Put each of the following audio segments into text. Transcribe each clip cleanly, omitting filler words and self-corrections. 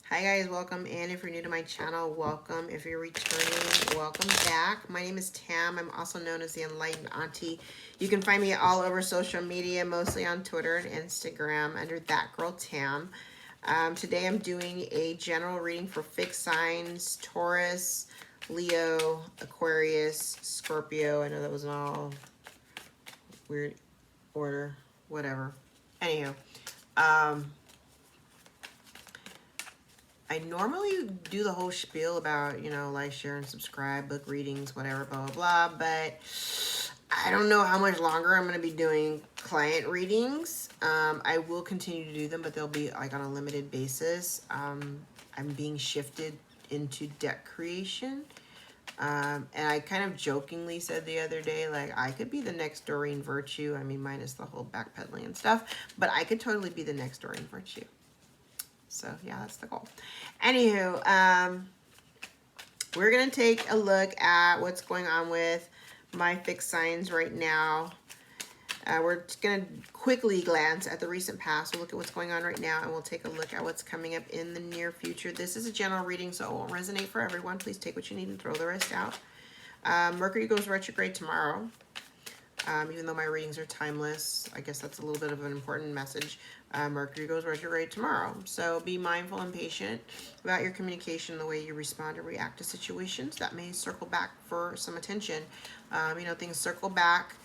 Hi guys, welcome in. If you're new to my channel, welcome. If you're returning, welcome back. My name is Tam. I'm also known as the Enlightened Auntie. You can find me all over social media, mostly on Twitter and Instagram under That Girl Tam. Today I'm doing a general reading for fixed signs, Taurus, Leo, Aquarius, Scorpio. I know that was an all weird order, whatever. Anywho, I normally do the whole spiel about, you know, like, share, and subscribe, book readings, whatever, blah, blah, blah. But I don't know how much longer I'm going to be doing client readings. I will continue to do them, but they'll be like on a limited basis. I'm being shifted into deck creation. And I kind of jokingly said the other day, like, I could be the next Doreen Virtue. I mean, minus the whole backpedaling and stuff. But I could totally be the next Doreen Virtue. So yeah, that's the goal. Anywho, we're going to take a look at what's going on with my fixed signs right now. We're just going to quickly glance at the recent past. We'll look at what's going on right now, and we'll take a look at what's coming up in the near future. This is a general reading, so it won't resonate for everyone. Please take what you need and throw the rest out. Mercury goes retrograde tomorrow. Even though my readings are timeless, I guess that's a little bit of an important message. Mercury goes retrograde tomorrow. So be mindful and patient about your communication, the way you respond or react to situations. That may circle back for some attention. You know, things circle back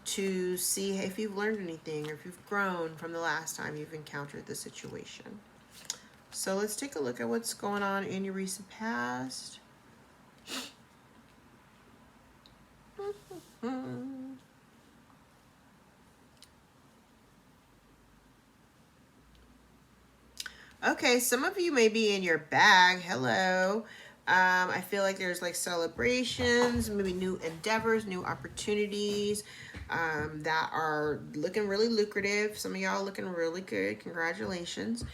to see if you've learned anything or if you've grown from the last time you've encountered the situation. So let's take a look at what's going on in your recent past. Okay, some of you may be in your bag. Hello. I feel like there's like celebrations, maybe new endeavors, new opportunities that are looking really lucrative. Some of y'all looking really good. Congratulations.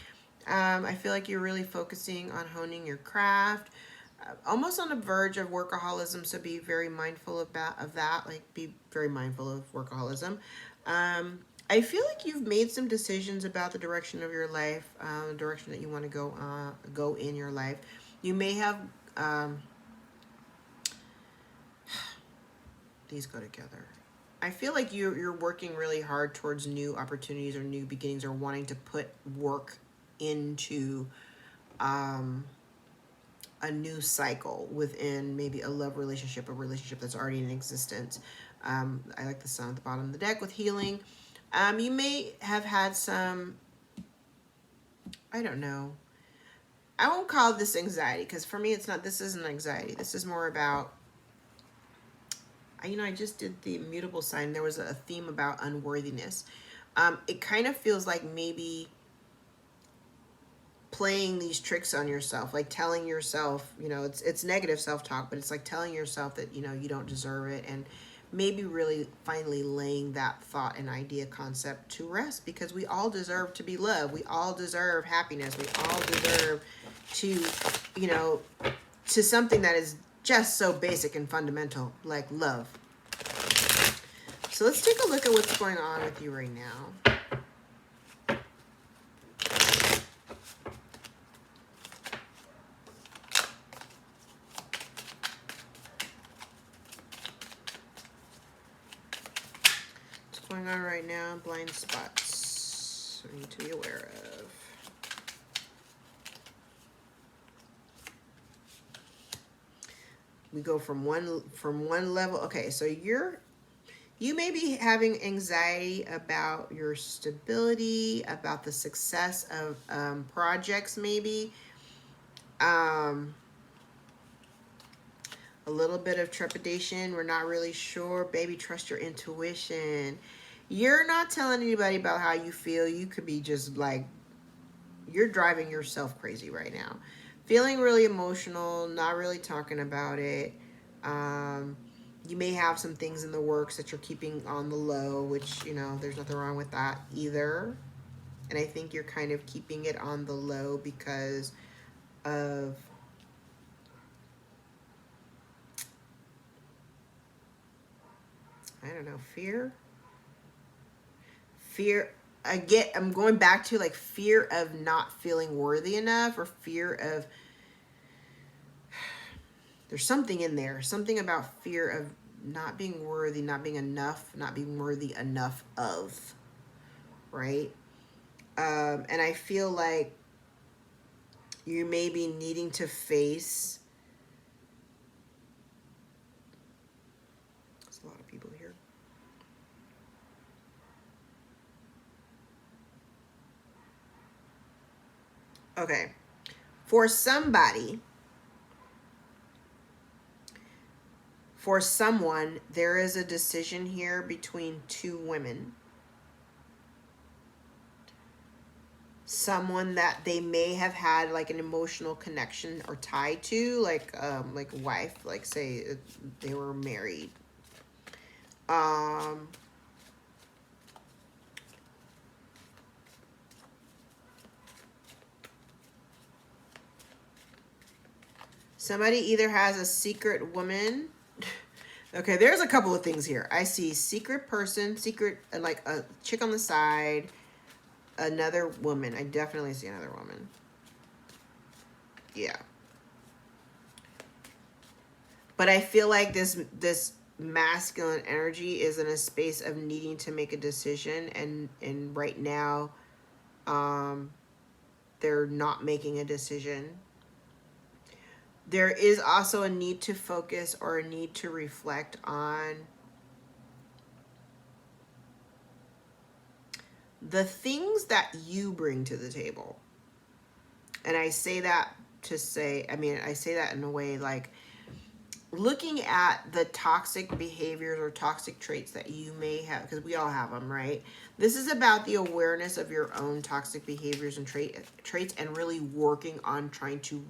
I feel like you're really focusing on honing your craft. Almost on the verge of workaholism, so be very mindful of that. Like, be very mindful of workaholism. I feel like you've made some decisions about the direction of your life, the direction that you want to go in your life. You may have these go together. I feel like you're working really hard towards new opportunities or new beginnings, or wanting to put work into a new cycle within maybe a love relationship, a relationship that's already in existence. I like the sun at the bottom of the deck with healing. You may have had some, I don't know. I won't call this anxiety, because for me, it's not, this isn't anxiety. This is more about, you know, I just did the immutable sign. There was a theme about unworthiness. It kind of feels like maybe playing these tricks on yourself, like telling yourself, you know, it's negative self-talk, but it's like telling yourself that, you know, you don't deserve it, and maybe really finally laying that thought and idea concept to rest, because we all deserve to be loved. We all deserve happiness. We all deserve to, you know, to something that is just so basic and fundamental, like love. So let's take a look at what's going on with you right now. Going on right now, blind spots we need to be aware of. We go from one level. Okay, so you may be having anxiety about your stability, about the success of projects, maybe. A little bit of trepidation. We're not really sure. Baby, trust your intuition. You're not telling anybody about how you feel. You could be just like, you're driving yourself crazy right now. Feeling really emotional, not really talking about it. You may have some things in the works that you're keeping on the low, which, you know, there's nothing wrong with that either. And I think you're kind of keeping it on the low because of I don't know, fear. I'm going back to like fear of not feeling worthy enough, or fear of, there's something in there, something about fear of not being worthy, not being enough, not being worthy enough of, right? And I feel like you may be needing to face, there's a lot of people here. Okay. For somebody, for someone, there is a decision here between two women. Someone that they may have had like an emotional connection or tie to, like wife, like say they were married. Somebody either has a secret woman. Okay, there's a couple of things here. I see secret person, secret, like a chick on the side, another woman. I definitely see another woman. Yeah. But I feel like this masculine energy is in a space of needing to make a decision, and right now they're not making a decision. There is also a need to focus or a need to reflect on the things that you bring to the table. And I say that to say, I say that in a way like looking at the toxic behaviors or toxic traits that you may have, because we all have them, right? This is about the awareness of your own toxic behaviors and traits, and really working on trying to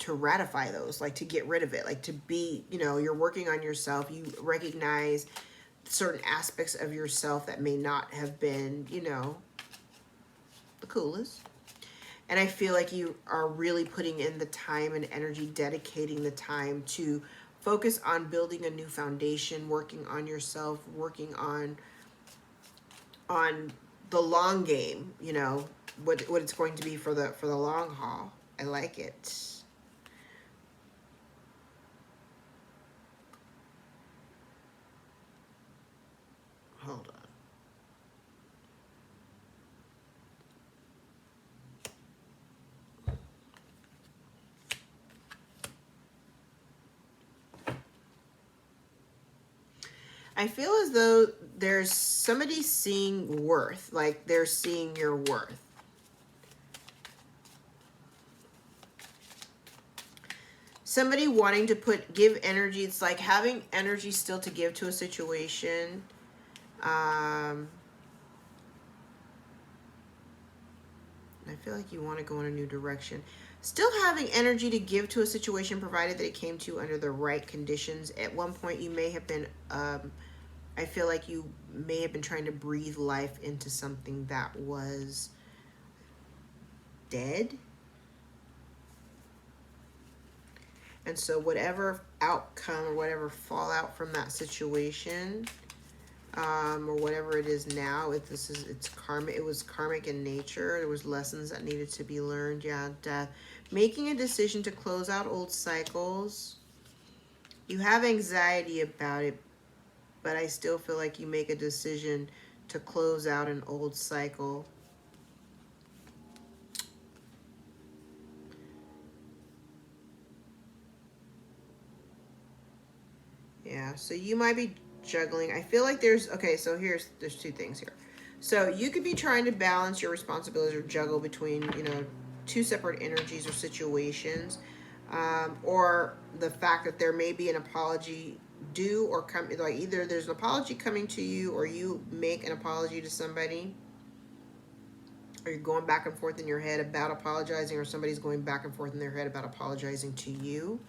ratify those, like to get rid of it, like to be, you're working on yourself. You recognize certain aspects of yourself that may not have been, the coolest. And I feel like you are really putting in the time and energy, dedicating the time to focus on building a new foundation, working on yourself, working on the long game, what it's going to be for the long haul. I like it. Hold on. I feel as though there's somebody seeing worth, like they're seeing your worth. Somebody wanting to give energy. It's like having energy still to give to a situation. I feel like you want to go in a new direction. Still having energy to give to a situation, provided that it came to you under the right conditions. At one point, you may have been, I feel like you may have been trying to breathe life into something that was dead. And so whatever outcome or whatever fallout from that situation, or whatever it is now, it's karmic. It was karmic in nature. There was lessons that needed to be learned. Yeah, death. Making a decision to close out old cycles. You have anxiety about it, but I still feel like you make a decision to close out an old cycle. Yeah, so you might be juggling. I feel like there's two things here. So you could be trying to balance your responsibilities or juggle between, two separate energies or situations, or the fact that there may be an apology due or come, like either there's an apology coming to you or you make an apology to somebody, or you're going back and forth in your head about apologizing, or somebody's going back and forth in their head about apologizing to you.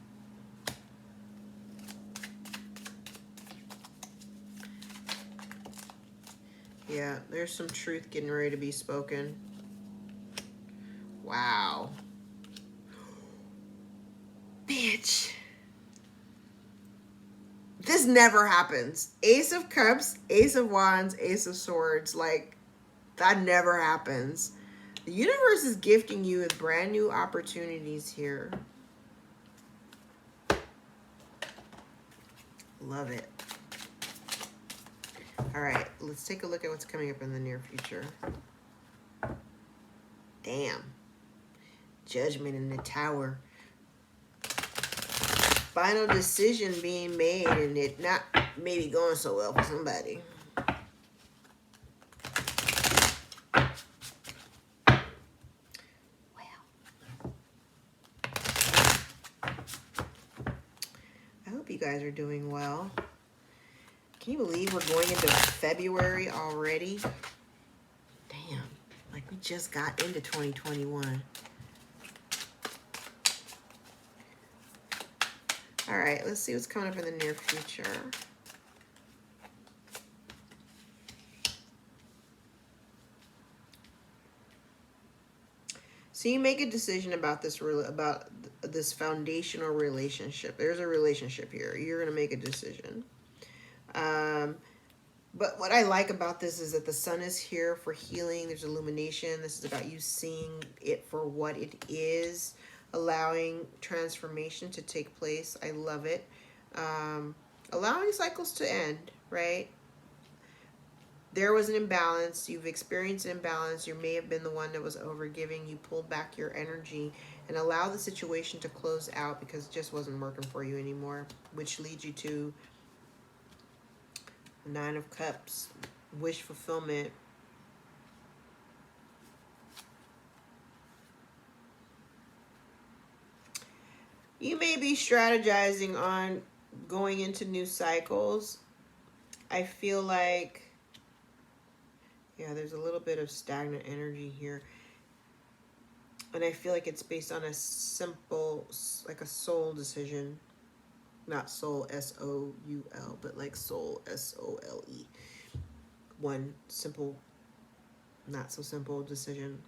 Yeah, there's some truth getting ready to be spoken. Wow. Bitch. This just never happens. Ace of Cups, Ace of Wands, Ace of Swords. Like, that never happens. The universe is gifting you with brand new opportunities here. Love it. All right, let's take a look at what's coming up in the near future. Damn. Judgment in the Tower. Final decision being made and it not maybe going so well for somebody. You guys are doing well. Can you believe we're going into February already? Damn, like we just got into 2021. All right, let's see what's coming up in the near future. So you make a decision about this foundational relationship. There's a relationship here. You're going to make a decision. But what I like about this is that the sun is here for healing. There's illumination. This is about you seeing it for what it is, allowing transformation to take place. I love it. Allowing cycles to end, right? There was an imbalance. You've experienced an imbalance. You may have been the one that was overgiving. You pulled back your energy and allow the situation to close out because it just wasn't working for you anymore, which leads you to the Nine of Cups, wish fulfillment. You may be strategizing on going into new cycles. I feel like, yeah, there's a little bit of stagnant energy here. And I feel like it's based on a simple, like a soul decision. Not soul, S-O-U-L, but like soul, S-O-L-E. One simple, not so simple decision.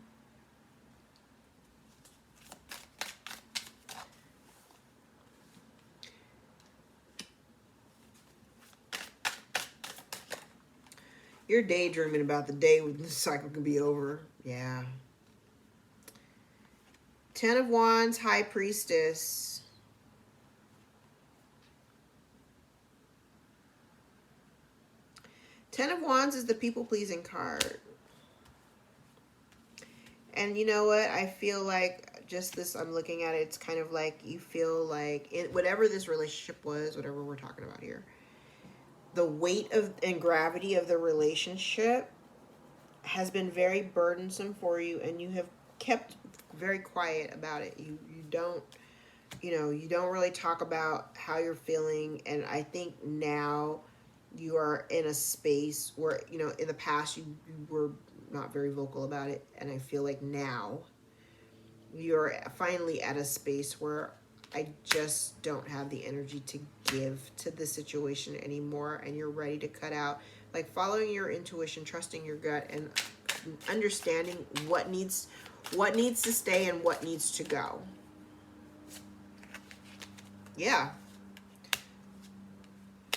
You're daydreaming about the day when the cycle can be over. Yeah. Ten of Wands, High Priestess. Ten of Wands is the people-pleasing card. And you know what? I feel like just this, I'm looking at it, it's kind of like you feel like, whatever this relationship was, whatever we're talking about here, the weight of and gravity of the relationship has been very burdensome for you, and you have kept very quiet about it. You don't really talk about how you're feeling, and I think now you are in a space where, in the past you were not very vocal about it, and I feel like now you're finally at a space where I just don't have the energy to give to the situation anymore, and you're ready to cut out, like following your intuition, trusting your gut, and understanding what needs to stay and what needs to go. Yeah.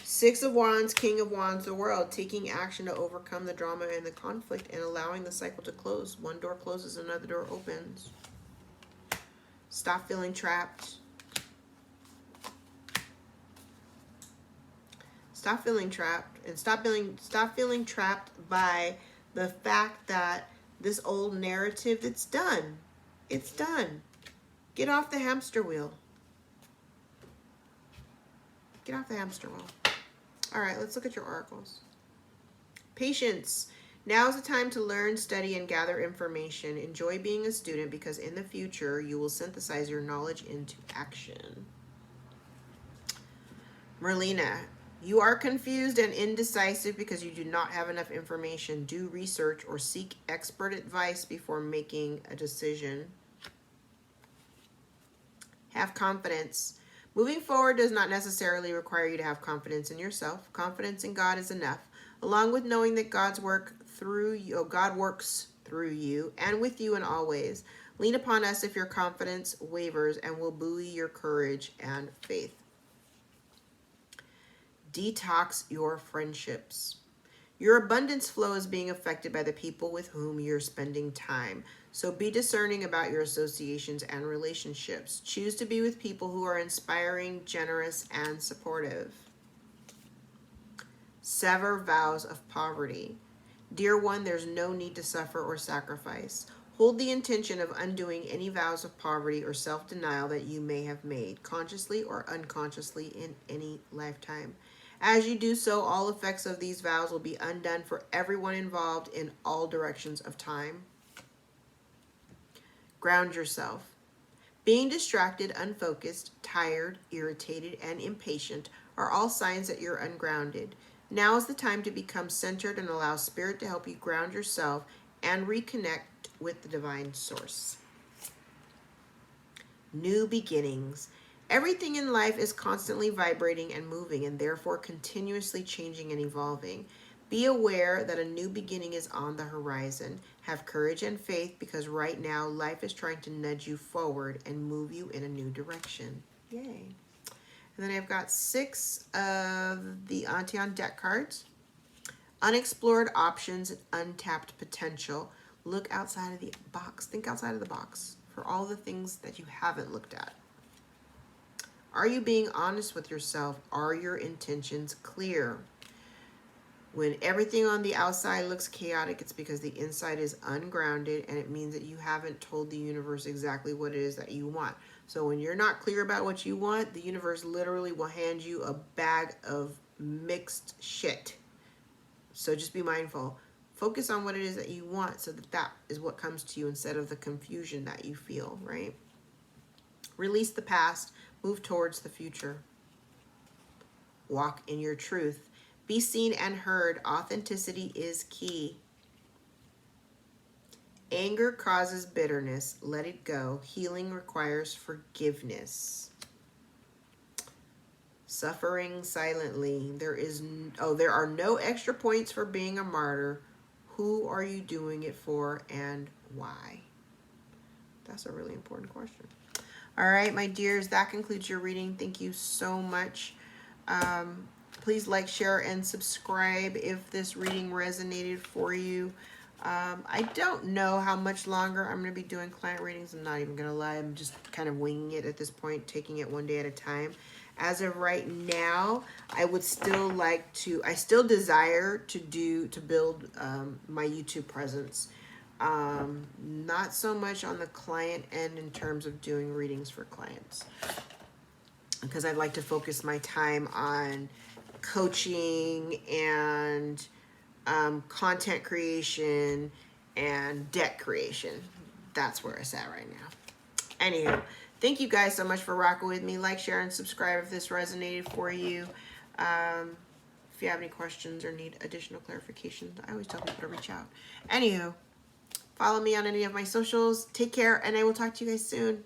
Six of Wands, King of Wands, the World, taking action to overcome the drama and the conflict and allowing the cycle to close. One door closes, another door opens. Stop feeling trapped. Stop feeling trapped, and stop feeling trapped by the fact that this old narrative, it's done. It's done. Get off the hamster wheel. Get off the hamster wheel. All right, let's look at your oracles. Patience. Now is the time to learn, study, and gather information. Enjoy being a student because in the future, you will synthesize your knowledge into action. Merlina. You are confused and indecisive because you do not have enough information. Do research or seek expert advice before making a decision. Have confidence. Moving forward does not necessarily require you to have confidence in yourself. Confidence in God is enough, along with knowing that God works through you and with you in all ways. Lean upon us if your confidence wavers, and will buoy your courage and faith. Detox your friendships. Your abundance flow is being affected by the people with whom you're spending time. So be discerning about your associations and relationships. Choose to be with people who are inspiring, generous, and supportive. Sever vows of poverty. Dear one, there's no need to suffer or sacrifice. Hold the intention of undoing any vows of poverty or self-denial that you may have made, consciously or unconsciously, in any lifetime. As you do so, all effects of these vows will be undone for everyone involved in all directions of time. Ground yourself. Being distracted, unfocused, tired, irritated, and impatient are all signs that you're ungrounded. Now is the time to become centered and allow Spirit to help you ground yourself and reconnect with the divine source. New beginnings. Everything in life is constantly vibrating and moving, and therefore continuously changing and evolving. Be aware that a new beginning is on the horizon. Have courage and faith, because right now life is trying to nudge you forward and move you in a new direction. Yay. And then I've got 6 of the Auntie on deck cards. Unexplored options and untapped potential. Look outside of the box. Think outside of the box for all the things that you haven't looked at. Are you being honest with yourself? Are your intentions clear? When everything on the outside looks chaotic, it's because the inside is ungrounded, and it means that you haven't told the universe exactly what it is that you want. So when you're not clear about what you want, the universe literally will hand you a bag of mixed shit. So just be mindful. Focus on what it is that you want, so that that is what comes to you instead of the confusion that you feel, right? Release the past. Move towards the future. Walk in your truth. Be seen and heard. Authenticity is key. Anger causes bitterness. Let it go. Healing requires forgiveness. Suffering silently. There are no extra points for being a martyr. Who are you doing it for, and why? That's a really important question. All right, my dears, that concludes your reading. Thank you so much. Please like, share, and subscribe if this reading resonated for you. I don't know how much longer I'm going to be doing client readings. I'm not even going to lie. I'm just kind of winging it at this point, taking it one day at a time. As of right now, I would still like to, I still desire to build my YouTube presence. Not so much on the client end in terms of doing readings for clients, because I'd like to focus my time on coaching and content creation and deck creation. That's where it's at right now. Anywho, thank you guys so much for rocking with me. Like, share, and subscribe if this resonated for you. If you have any questions or need additional clarifications, I always tell people to reach out. Anywho, follow me on any of my socials. Take care, and I will talk to you guys soon.